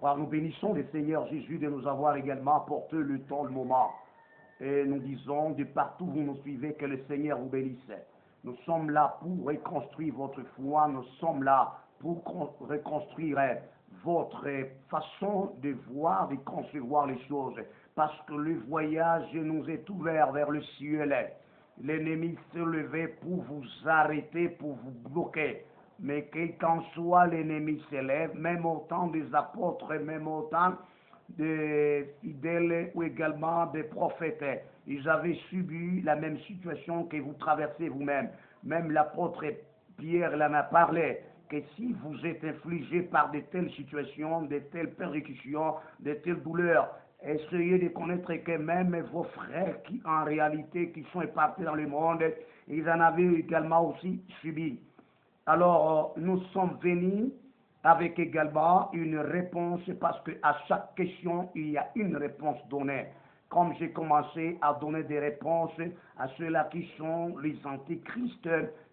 Frère, nous bénissons le Seigneur Jésus de nous avoir également apporté le temps, le moment. Et nous disons de partout où vous nous suivez que le Seigneur vous bénisse. Nous sommes là pour reconstruire votre foi, nous sommes là pour reconstruire votre façon de voir, de concevoir les choses. Parce que le voyage nous est ouvert vers le ciel. L'ennemi se levait pour vous arrêter, pour vous bloquer. Mais quel qu'en soit, l'ennemi s'élève, même au temps des apôtres, même au temps des fidèles ou également des prophètes. Ils avaient subi la même situation que vous traversez vous-même. Même l'apôtre Pierre en a parlé, que si vous êtes infligé par de telles situations, de telles persécutions, de telles douleurs, essayez de connaître que même vos frères qui en réalité qui sont éparpillés dans le monde, ils en avaient également aussi subi. Alors, nous sommes venus avec également une réponse parce qu'à chaque question, il y a une réponse donnée. Comme j'ai commencé à donner des réponses à ceux-là qui sont les antichrists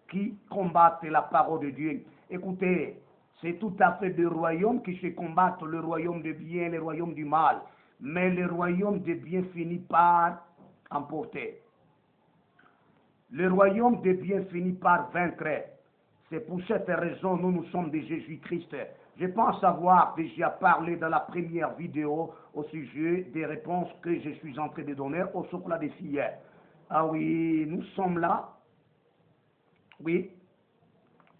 qui combattent la parole de Dieu. Écoutez, c'est tout à fait deux royaumes qui se combattent, le royaume de bien et le royaume du mal. Mais le royaume de bien finit par emporter. Le royaume de bien finit par vaincre. C'est pour cette raison que nous sommes des Jésus-Christ. Je pense avoir déjà parlé dans la première vidéo au sujet des réponses que je suis en train de donner au chocolat des filles. Ah oui, nous sommes là. Oui.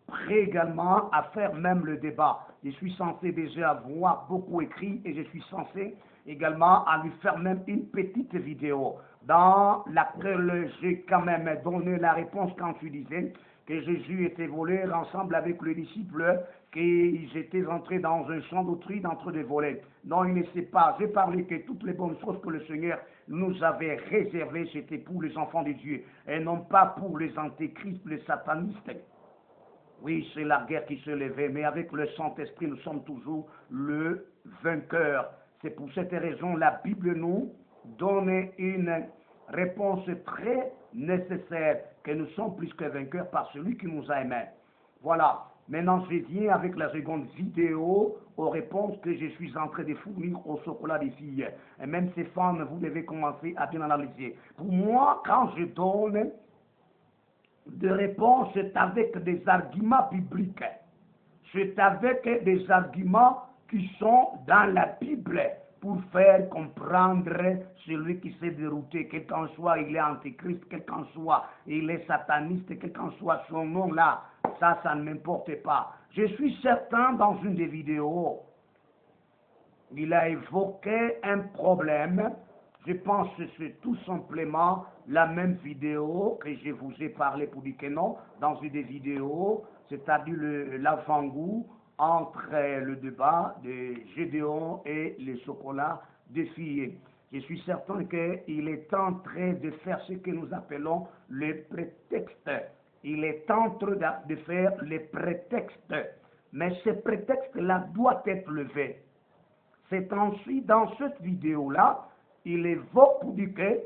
Prêt également à faire même le débat. Je suis censé déjà avoir beaucoup écrit et je suis censé également à lui faire même une petite vidéo dans laquelle j'ai quand même donné la réponse quand tu disais que Jésus était volé ensemble avec les disciples, qu'ils étaient entrés dans un champ d'autrui d'entre des volets. Non, il ne sait pas. J'ai parlé que toutes les bonnes choses que le Seigneur nous avait réservées, c'était pour les enfants de Dieu et non pas pour les antéchrists, les satanistes. Oui, c'est la guerre qui se levait, mais avec le Saint-Esprit, nous sommes toujours le vainqueur. C'est pour cette raison la Bible nous donne une réponse très nécessaire, que nous sommes plus que vainqueurs par celui qui nous a aimés. Voilà. Maintenant, je viens avec la seconde vidéo aux réponses que je suis en train de fournir au chocolat des filles. Et même ces femmes, vous devez commencer à bien analyser. Pour moi, quand je donne de réponse, c'est avec des arguments bibliques. C'est avec des arguments qui sont dans la Bible pour faire comprendre celui qui s'est dérouté, quel qu'en soit il est antéchrist, quel qu'en soit il est sataniste, quel qu'en soit son nom là, ça ne m'importe pas. Je suis certain dans une des vidéos, il a évoqué un problème. Je pense que c'est tout simplement la même vidéo que je vous ai parlé pour dire que non, dans une des vidéos, c'est-à-dire l'avant-goût entre le débat de Gédéon et les chocolats des filles. Je suis certain qu'il est en train de faire ce que nous appelons le prétexte. Il est en train de faire les prétextes. Mais ce prétexte-là doit être levé. C'est ensuite dans cette vidéo-là, il évoque pour dire que,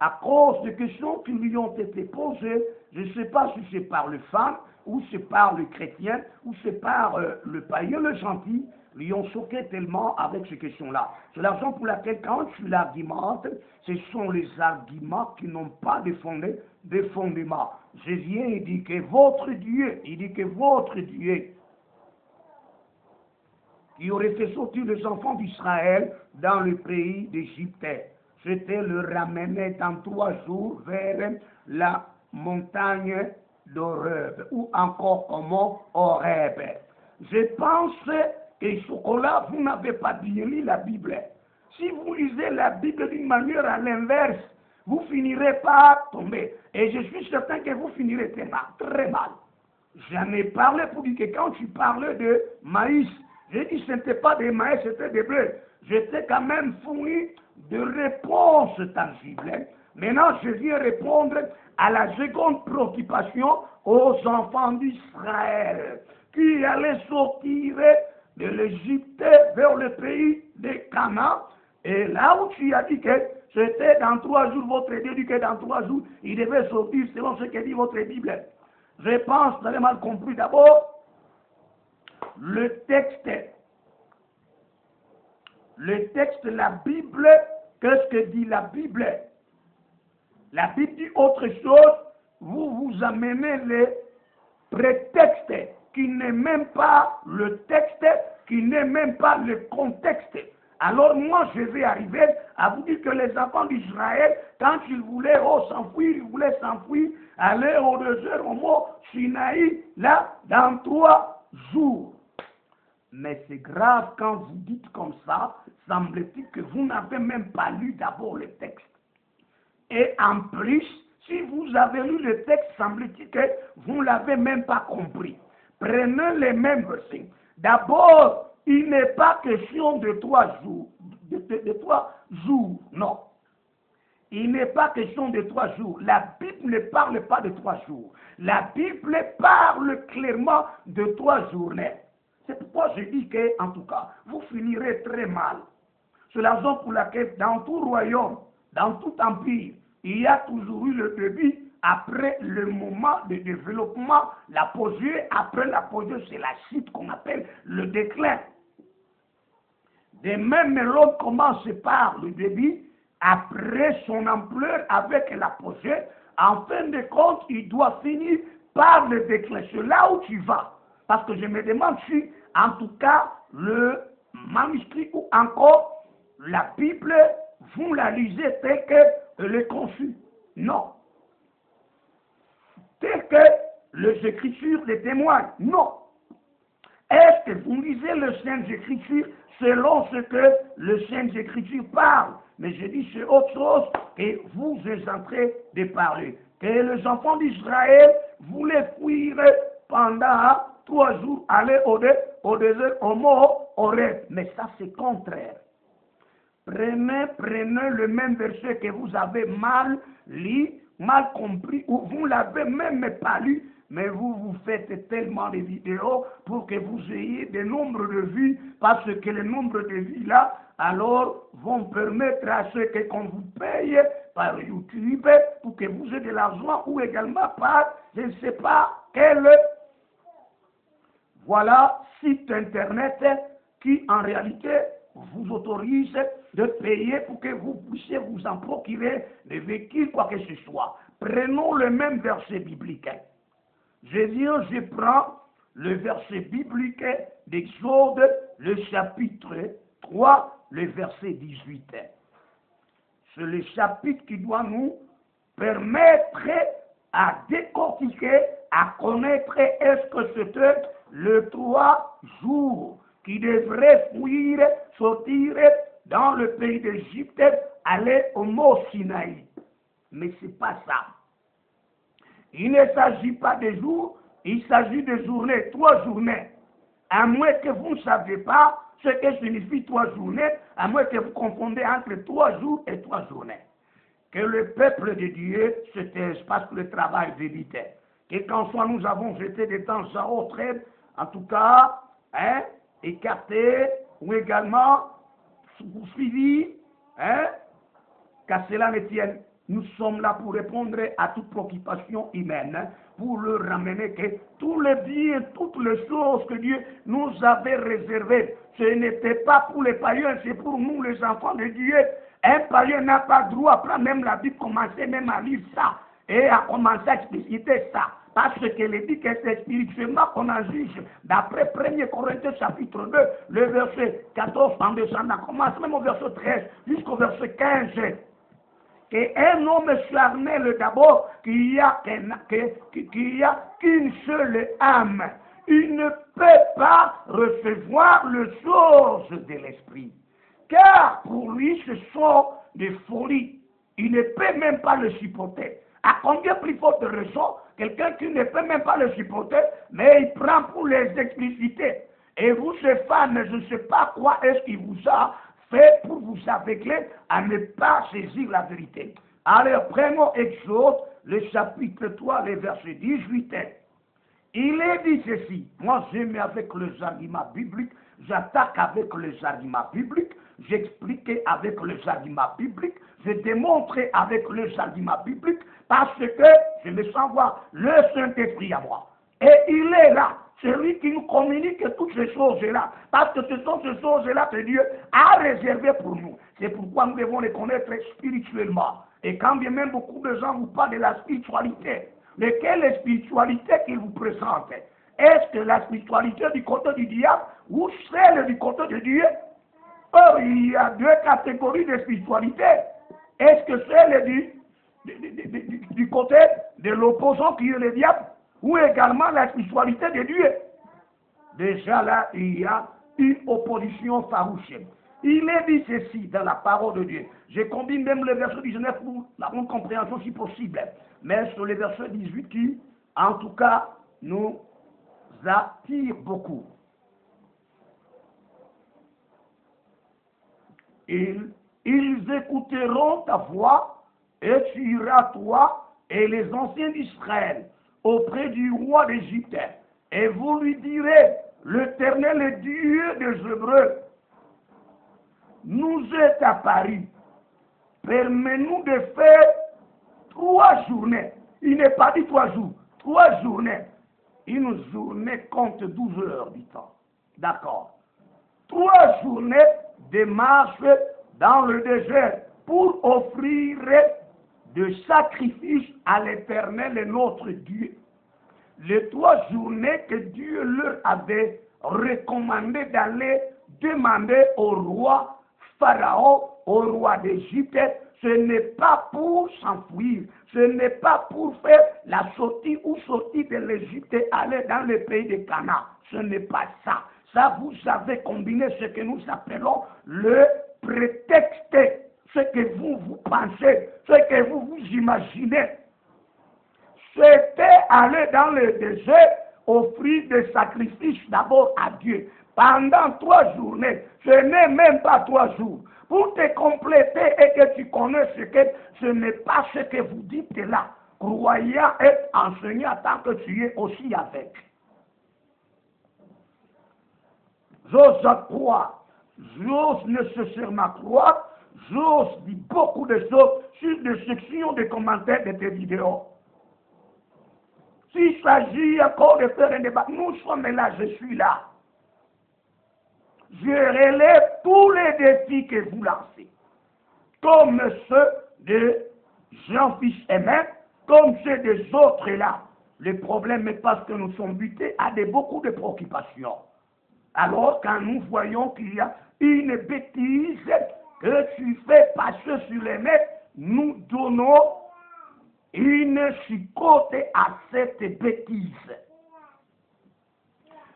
à cause des questions qui lui ont été posées, je ne sais pas si c'est par le femme, ou c'est par le chrétien, ou c'est par le païen, le gentil, lui ont choqué tellement avec ces questions-là. C'est la raison pour laquelle, quand tu l'argumentes, ce sont les arguments qui n'ont pas de fondement. Je viens et dis que votre Dieu, qui aurait fait sortir les enfants d'Israël dans le pays d'Égypte. C'était le ramener dans 3 jours vers la montagne d'Horeb, ou encore au mont Horeb. Je pense que chocolat, vous n'avez pas bien lu la Bible. Si vous lisez la Bible d'une manière à l'inverse, vous finirez par tomber. Et je suis certain que vous finirez très mal. J'en ai parlé pour dire que quand tu parlais de maïs, j'ai dit que ce n'était pas des maïs, c'était des bleus. J'étais quand même fourni de réponses tangibles. Maintenant, je viens répondre à la seconde préoccupation aux enfants d'Israël qui allaient sortir de l'Égypte vers le pays de Canaan. Et là où tu as dit que c'était dans 3 jours, votre Dieu dit que dans 3 jours, il devait sortir selon ce que dit votre Bible. Je pense, vous avez mal compris d'abord, le texte le texte de la Bible, qu'est-ce que dit la Bible? La Bible dit autre chose, vous vous amenez les prétextes qui n'est même pas le texte, qui n'est même pas le contexte. Alors moi, je vais arriver à vous dire que les enfants d'Israël, quand ils voulaient s'enfuir, ils voulaient s'enfuir, aller au désert, au mont Sinaï, là, dans 3 jours. Mais c'est grave quand vous dites comme ça, semble-t-il que vous n'avez même pas lu d'abord le texte. Et en plus, si vous avez lu le texte, semble-t-il que vous ne l'avez même pas compris. Prenez les mêmes versets. D'abord, il n'est pas question de 3 jours. De 3 jours, non. Il n'est pas question de 3 jours. La Bible ne parle pas de 3 jours. La Bible parle clairement de 3 journées. C'est pourquoi je dis que, en tout cas, vous finirez très mal. C'est la raison pour laquelle, dans tout royaume, dans tout empire, il y a toujours eu le début, après le moment de développement, l'apogée, après l'apogée, c'est la chute qu'on appelle le déclin. De même, l'homme commence par le début, après son ampleur, avec l'apogée, en fin de compte, il doit finir par le déclin. C'est là où tu vas. Parce que je me demande si, en tout cas, le manuscrit ou encore la Bible, vous la lisez telle qu'elle est conçue. Non. Tel que les Écritures les témoignent. Non. Est-ce que vous lisez les Saintes Écritures selon ce que les Saintes Écritures parlent? Mais je dis c'est autre chose que vous êtes en train de parler. Que les enfants d'Israël voulaient fuir pendant 3 jours, aller au désert, au mont Horeb. Mais ça c'est contraire. Prenez le même verset que vous avez mal lu, mal compris, ou vous ne l'avez même pas lu, mais vous faites tellement de vidéos pour que vous ayez des nombres de vues, parce que les nombres de vues là, alors, vont permettre à ceux qu'on vous paye par YouTube pour que vous ayez de l'argent, ou également par, je ne sais pas, quel, voilà, site internet qui en réalité vous autorise de payer pour que vous puissiez vous en procurer des véhicules, quoi que ce soit. Prenons le même verset biblique. Je prends le verset biblique d'Exode, le chapitre 3, le verset 18. C'est le chapitre qui doit nous permettre à décortiquer, à connaître est-ce que c'était le 3 jours qui devrait fuir, sortir dans le pays d'Égypte, aller au mont Sinaï. Mais ce n'est pas ça. Il ne s'agit pas de jours, il s'agit de journées, 3 journées. À moins que vous ne savez pas ce que signifie 3 journées, à moins que vous confondez entre 3 jours et 3 journées. Que le peuple de Dieu se taise parce que le travail débitait. Que quand soit nous avons jeté de temps à autre, en tout cas, écarté ou également suivi, qu'à cela ne tienne. Nous sommes là pour répondre à toute préoccupation humaine, pour leur ramener que tous les biens, toutes les choses que Dieu nous avait réservées, ce n'était pas pour les païens, c'est pour nous les enfants de Dieu. Un païen n'a pas droit à prendre même la Bible, commencer même à lire ça, et à commencer à expliciter ça. Parce qu'elle dit que c'est spirituellement qu'on en juge. D'après 1 Corinthiens chapitre 2, le verset 14 en descendant, commence même au verset 13 jusqu'au verset 15. Et un homme charnel d'abord, qu'il y a qu'une seule âme. Il ne peut pas recevoir les choses de l'esprit. Car pour lui, ce sont des folies. Il ne peut même pas le supporter. À combien plus forte raison, quelqu'un qui ne peut même pas le supporter, mais il prend pour les expliciter. Et vous, ces fans, je ne sais pas quoi est-ce qu'il vous a fait pour vous aveugler à ne pas saisir la vérité. Alors, prenons Exode, le chapitre 3, le verset 18. Il est dit ceci. Moi, j'aime avec les arguments bibliques, j'attaque avec les arguments bibliques, j'explique avec les arguments bibliques, je démontre avec les arguments bibliques, parce que je me sens voir le Saint-Esprit à moi. Et il est là, celui qui nous communique toutes ces choses-là. Parce que ce sont ces choses-là que Dieu a réservées pour nous. C'est pourquoi nous devons les connaître spirituellement. Et quand bien même beaucoup de gens vous parlent de la spiritualité, mais quelle est la spiritualité qu'ils vous présentent? Est-ce que la spiritualité du côté du diable ou celle du côté de Dieu? Or, il y a deux catégories de spiritualité. Est-ce que celle du côté de l'opposant qui est le diable ou également la spiritualité de Dieu? Déjà là, il y a une opposition farouche. Il est dit ceci dans la parole de Dieu. Je combine même le verset 19 pour la bonne compréhension si possible. Mais sur le verset 18 qui, en tout cas, nous attire beaucoup. Ils écouteront ta voix et tu iras toi et les anciens d'Israël auprès du roi d'Égypte. Et vous lui direz, l'Éternel est Dieu des Hébreux nous est apparu. Permets-nous de faire 3 journées. Il n'est pas dit 3 jours, 3 journées. Une journée compte 12 heures du temps. D'accord. 3 journées de marche dans le désert pour offrir de sacrifices à l'Éternel notre Dieu. Les 3 journées que Dieu leur avait recommandé d'aller demander au roi Pharaon, au roi d'Égypte, ce n'est pas pour s'enfuir, ce n'est pas pour faire la sortie ou sortir de l'Égypte et aller dans le pays de Canaan. Ce n'est pas ça. Ça, vous avez combiné ce que nous appelons le prétexte, ce que vous pensez, ce que vous imaginez. C'était aller dans le désert, offrir des sacrifices d'abord à Dieu. Pendant 3 journées, ce n'est même pas 3 jours. Pour te compléter et que tu connais ce n'est pas ce que vous dites là. Croyant être enseignant tant que tu es aussi avec. J'ose croire, j'ose nécessairement croire, j'ose dire beaucoup de choses sur des sections de commentaires de tes vidéos. S'il s'agit encore de faire un débat, nous sommes là, je suis là. Je relève tous les défis que vous lancez, comme ceux de Jean-Fils Aimé, comme ceux des autres là. Le problème est parce que nous sommes butés à beaucoup de préoccupations. Alors, quand nous voyons qu'il y a une bêtise que tu fais passer sur les net, nous donnons une psychote à cette bêtise.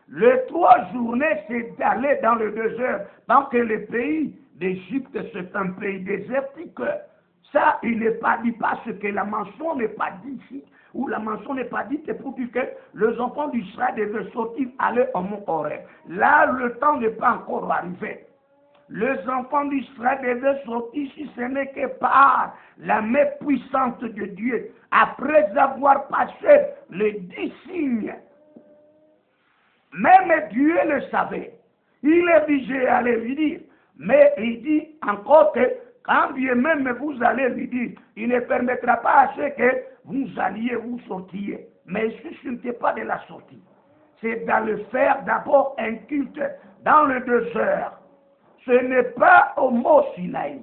Les 3 journées, c'est d'aller dans le désert, parce que le pays d'Égypte, c'est un pays désertique. Ça, il n'est pas dit parce que la mention n'est pas dite ici, ou la mention n'est pas dite pour dire que les enfants d'Israël devaient sortir, aller au mont Horeb. Là, le temps n'est pas encore arrivé. Les enfants d'Israël devaient sortir si ce n'est que par la main puissante de Dieu, après avoir passé les 10 signes. Même Dieu le savait. Il est obligé d'aller lui dire. Mais il dit encore que quand bien même vous allez lui dire, il ne permettra pas à ce que vous alliez vous sortir. Mais ce n'était pas de la sortie. C'est d'aller faire d'abord un culte dans le désert. Ce n'est pas au mont Sinaï.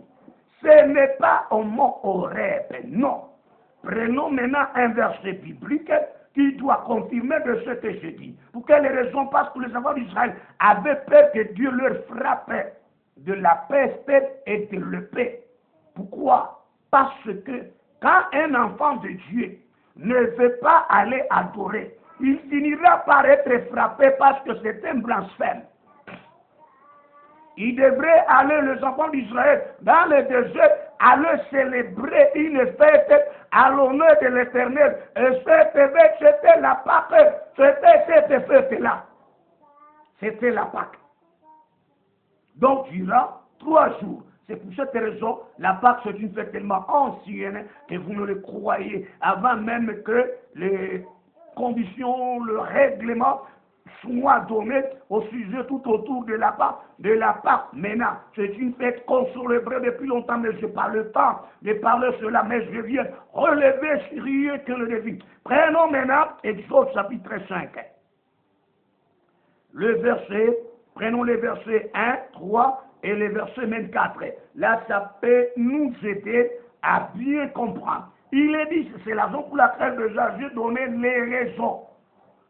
Ce n'est pas au mont Horeb. Non. Prenons maintenant un verset biblique qui doit confirmer de ce que je dis. Pour quelle raison? Parce que les enfants d'Israël avaient peur que Dieu leur frappait de la peste et de l'épée. Pourquoi? Parce que quand un enfant de Dieu ne veut pas aller adorer, il finira par être frappé parce que c'est un blasphème. Il devrait aller, les enfants d'Israël, dans le désert, aller célébrer une fête à l'honneur de l'Éternel. Et cette fête, c'était la Pâque. C'était cette fête-là. C'était la Pâque. Donc, durant 3 jours. C'est pour cette raison, la Pâque, c'est une fête tellement ancienne que vous ne le croyez avant même que les conditions, le règlement soit donné au sujet tout autour de la Pâque. Maintenant, c'est une fête qu'on célébrait depuis longtemps, mais je n'ai pas le temps de parler cela, mais je viens relever sérieux que le défi. Prenons maintenant Exode chapitre 5. le verset, prenons les versets 1, 3 et les versets même 4. Là, ça peut nous aider à bien comprendre. Il est dit, c'est la raison pour laquelle déjà j'ai donné les raisons.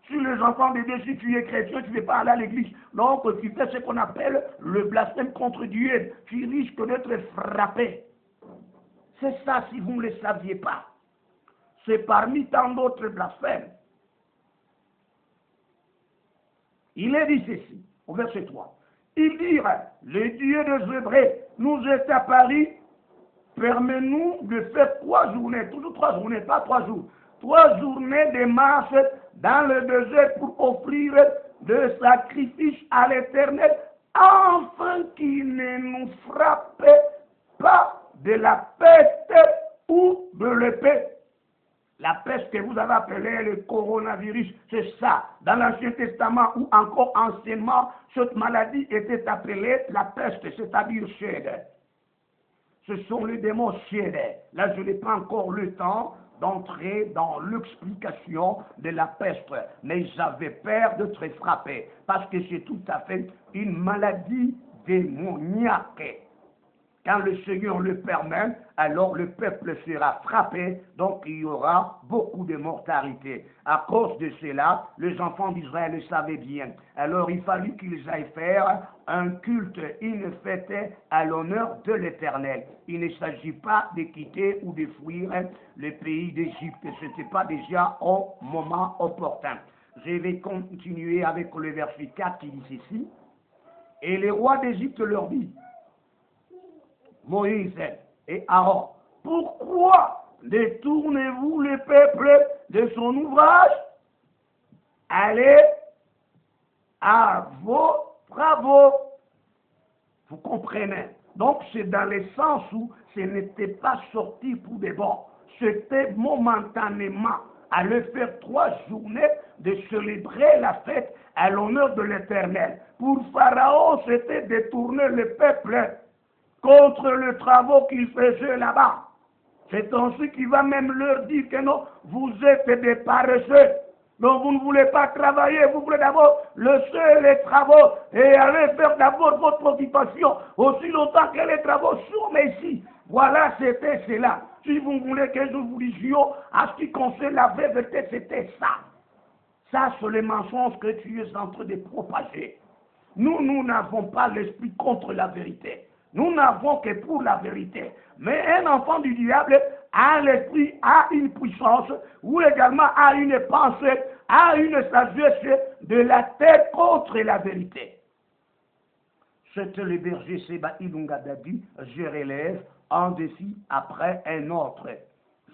Si les enfants de Dieu, si tu es chrétien, tu ne veux pas aller à l'église. Donc, tu fais ce qu'on appelle le blasphème contre Dieu. Tu risques d'être frappé. C'est ça, si vous ne le saviez pas. C'est parmi tant d'autres blasphèmes. Il est dit ceci, au verset 3. Il dira, le Dieu des Hébreux nous est apparu, permets-nous de faire 3 journées, toujours 3 journées, pas 3 jours, 3 journées de marche dans le désert pour offrir de sacrifices à l'Éternel, afin qu'il ne nous frappe pas de la peste ou de l'épée. La peste que vous avez appelée le coronavirus, c'est ça. Dans l'Ancien Testament ou encore anciennement, cette maladie était appelée la peste, c'est-à-dire chède. Ce sont les démons chèdes. Là, je n'ai pas encore le temps d'entrer dans l'explication de la peste. Mais j'avais peur d'être frappé, parce que c'est tout à fait une maladie démoniaque. Quand le Seigneur le permet, alors le peuple sera frappé, donc il y aura beaucoup de mortalité. À cause de cela, les enfants d'Israël le savaient bien. Alors il fallut qu'ils aillent faire un culte, une fête à l'honneur de l'Éternel. Il ne s'agit pas de quitter ou de fuir le pays d'Égypte. Ce n'était pas déjà au moment opportun. Je vais continuer avec le verset 4 qui dit ceci. Et les rois d'Égypte leur dit, Moïse et Aaron, pourquoi détournez-vous le peuple de son ouvrage? Allez à vos travaux. Vous comprenez? Donc c'est dans le sens où ce n'était pas sorti pour des bons. C'était momentanément à le faire 3 journées de célébrer la fête à l'honneur de l'Éternel. Pour Pharaon, c'était détourner le peuple contre le travail qu'ils faisaient là-bas. C'est ainsi qu'il va même leur dire que non, vous êtes des paresseux. Donc vous ne voulez pas travailler, vous voulez d'abord laisser les travaux et aller faire d'abord votre occupation aussi longtemps que les travaux sont ici. Voilà, c'était cela. Si vous voulez que nous vous disions, à ce qui concerne la vérité, c'était ça. Ça, c'est les mensonges que tu es en train de propager. Nous n'avons pas l'esprit contre la vérité. Nous n'avons que pour la vérité. Mais un enfant du diable a l'esprit, a une puissance, ou également a une pensée, a une sagesse de la tête contre la vérité. C'était le berger Seba Ilunga Dadi, je relève un défi après un autre.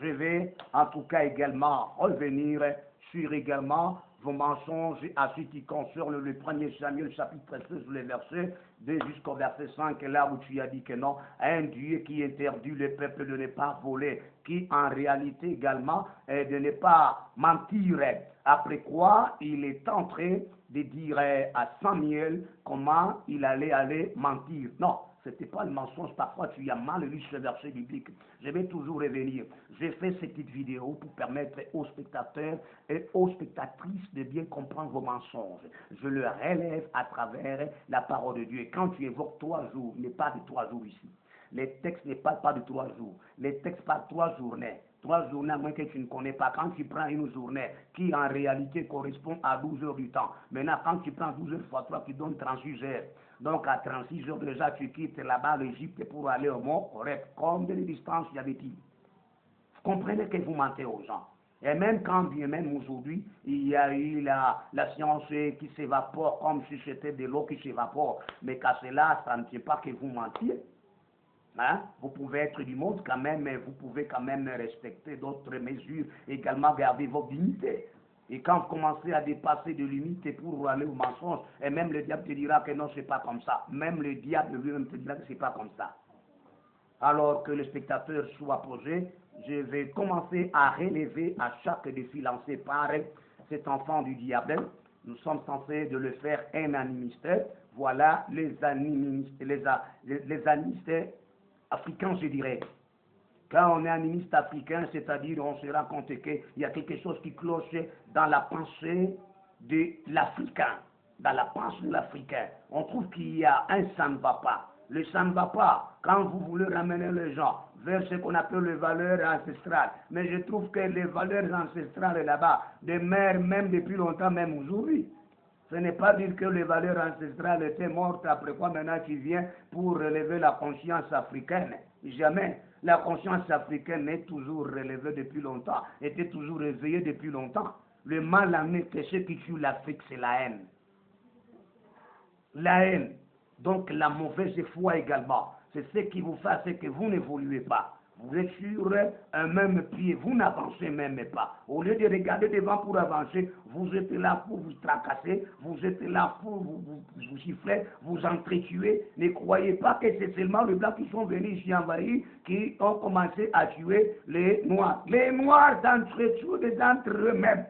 Je vais en tout cas également revenir sur également vos mensonges à ce qui concerne le 1er Samuel chapitre 16, le verset 2 jusqu'au verset 5, là où tu as dit que non, un Dieu qui interdit le peuple de ne pas voler, qui en réalité également de ne pas mentir. Après quoi, il est en train de dire à Samuel comment il allait aller mentir. Non, ce n'était pas le mensonge. Parfois, tu as mal lu ce verset biblique. Je vais toujours revenir. J'ai fait cette petite vidéo pour permettre aux spectateurs et aux spectatrices de bien comprendre vos mensonges. Je le relève à travers la parole de Dieu. Et quand tu évoques 3 jours, il n'est pas de 3 jours ici. Les textes ne parlent pas de 3 jours. Les textes parlent de 3 journées. 3 journées, à moins que tu ne connais pas. Quand tu prends une journée qui en réalité correspond à 12 heures du temps. Maintenant, quand tu prends 12 heures fois 3, tu donnes 36 heures. Donc, à 36 heures déjà, tu quittes là-bas l'Égypte pour aller au mont Horeb. Combien de distance y avait-il? Vous comprenez que vous mentez aux gens. Et même quand bien même aujourd'hui, il y a eu la science qui s'évapore comme si c'était de l'eau qui s'évapore. Mais qu'à cela, ça ne tient pas que vous mentiez. Hein? Vous pouvez être du monde quand même, mais vous pouvez quand même respecter d'autres mesures, également garder votre dignité. Et quand vous commencez à dépasser des limites pour aller au mensonge, et même le diable te dira que non, c'est pas comme ça. Même le diable lui-même te dira que c'est pas comme ça. Alors que le spectateur soit posé, je vais commencer à relever à chaque défi lancé par cet enfant du diable. Nous sommes censés de le faire un animiste. Voilà les animistes africains, je dirais. Quand on est animiste africain, c'est-à-dire on se rend compte qu'il y a quelque chose qui cloche dans la pensée de l'Africain. dans la pensée africaine, on trouve qu'il y a un ça ne va pas. Le ça ne va pas quand vous voulez ramener les gens vers ce qu'on appelle les valeurs ancestrales. Mais je trouve que les valeurs ancestrales là-bas demeurent même depuis longtemps, même aujourd'hui. Ce n'est pas dire que les valeurs ancestrales étaient mortes, après quoi maintenant tu viens pour relever la conscience africaine. Jamais. La conscience africaine est toujours relevée depuis longtemps, était toujours réveillée depuis longtemment. Le mal en est que ce qui tue l'Afrique, c'est la haine. La haine. Donc la mauvaise foi également. C'est ce qui vous fait, c'est que vous n'évoluez pas. Vous êtes sur un même pied, vous n'avancez même pas. Au lieu de regarder devant pour avancer, vous êtes là pour vous tracasser, vous êtes là pour vous siffler, vous entretuer. Ne croyez pas que c'est seulement les Blancs qui sont venus ici envahir, qui ont commencé à tuer les Noirs. Les Noirs s'entretuent entre eux-mêmes.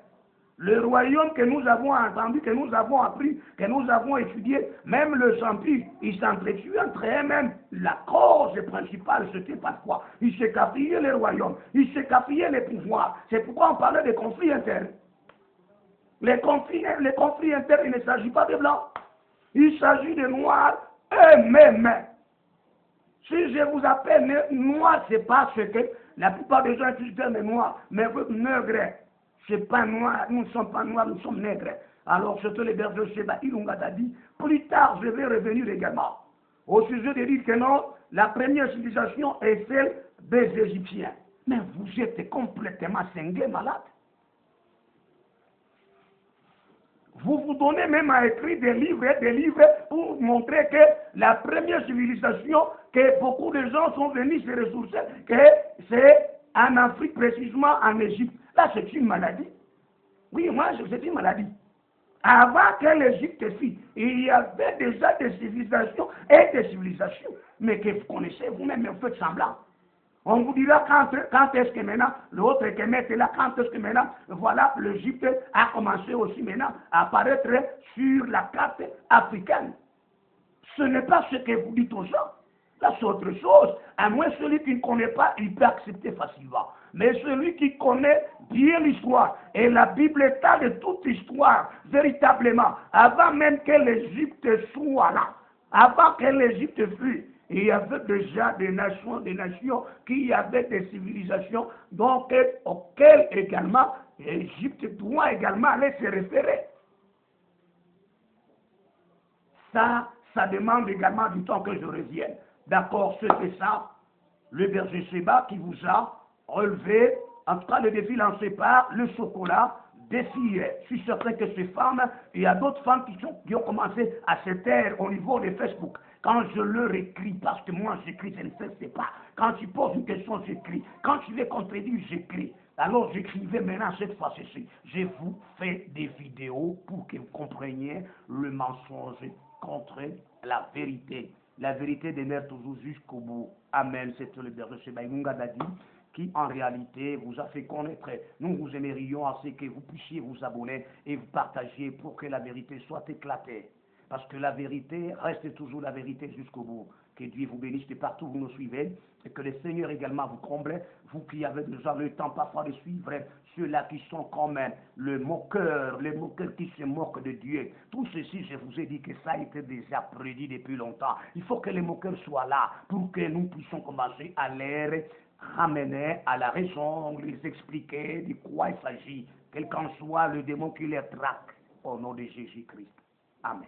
Le royaume que nous avons entendu, que nous avons appris, que nous avons étudié, même le empires, ils s'entretuent entre eux-mêmes. La cause principale, c'était par quoi? Ils se quatrillaient les royaumes, ils se quatrillaient les pouvoirs. C'est pourquoi on parlait de conflits internes. Les conflits internes, il ne s'agit pas de blancs. Il s'agit de noirs eux-mêmes. Si je vous appelle noir, c'est parce que la plupart des gens utilisent le noir, mais nègre. C'est pas noir, nous ne sommes pas noirs, nous sommes nègres. Alors, ce que les bergers de Sheba Ilunga a dit, plus tard, je vais revenir également au sujet de dire que non, la première civilisation est celle des Égyptiens. Mais vous êtes complètement cinglés, malades. Vous vous donnez même à écrire des livres pour montrer que la première civilisation, que beaucoup de gens sont venus se ressourcer, que c'est en Afrique, précisément en Égypte. Là, c'est une maladie. Oui, moi, c'est une maladie. Avant que l'Égypte fût, il y avait déjà des civilisations et des civilisations, mais que vous connaissez vous-même, mais vous faites semblant. On vous dira quand est-ce que maintenant, l'autre qui met là, quand est-ce que maintenant, voilà, l'Égypte a commencé aussi maintenant à apparaître sur la carte africaine. Ce n'est pas ce que vous dites aux gens. Là, c'est autre chose. À moins celui qui ne connaît pas, il peut accepter facilement. Mais celui qui connaît bien l'histoire, et la Bible est là de toute l'histoire, véritablement, avant même que l'Égypte soit là, avant que l'Égypte fût, il y avait déjà des nations qui avaient des civilisations, donc auxquelles également l'Égypte doit également aller se référer. Ça demande également du temps que je revienne. D'accord, c'était ça, le berger Sheba qui vous a relevé, en tout cas le défi lancé par le chocolat des filles. Je suis certain que ces femmes, il y a d'autres femmes qui ont commencé à se taire au niveau de Facebook. Quand je leur écris, parce que moi j'écris, je ne sais pas. Quand tu poses une question, j'écris. Quand tu les contredis, j'écris. Alors j'écrivais maintenant cette fois-ci. Je vous fais des vidéos pour que vous compreniez le mensonge contre la vérité. La vérité demeure toujours jusqu'au bout. Amen. C'est le berger Sheba Ilunga Dadi qui en réalité vous a fait connaître. Nous vous aimerions à ce que vous puissiez vous abonner et vous partager pour que la vérité soit éclatée. Parce que la vérité reste toujours la vérité jusqu'au bout. Que Dieu vous bénisse de partout où vous nous suivez et que le Seigneur également vous comble, vous qui avez déjà le temps parfois de suivre ceux-là qui sont comme les moqueurs qui se moquent de Dieu. Tout ceci, je vous ai dit que ça a été déjà prédit depuis longtemps. Il faut que les moqueurs soient là pour que nous puissions commencer à les ramener à la raison, les expliquer de quoi il s'agit, quel qu'en soit le démon qui les traque, au nom de Jésus-Christ. Amen.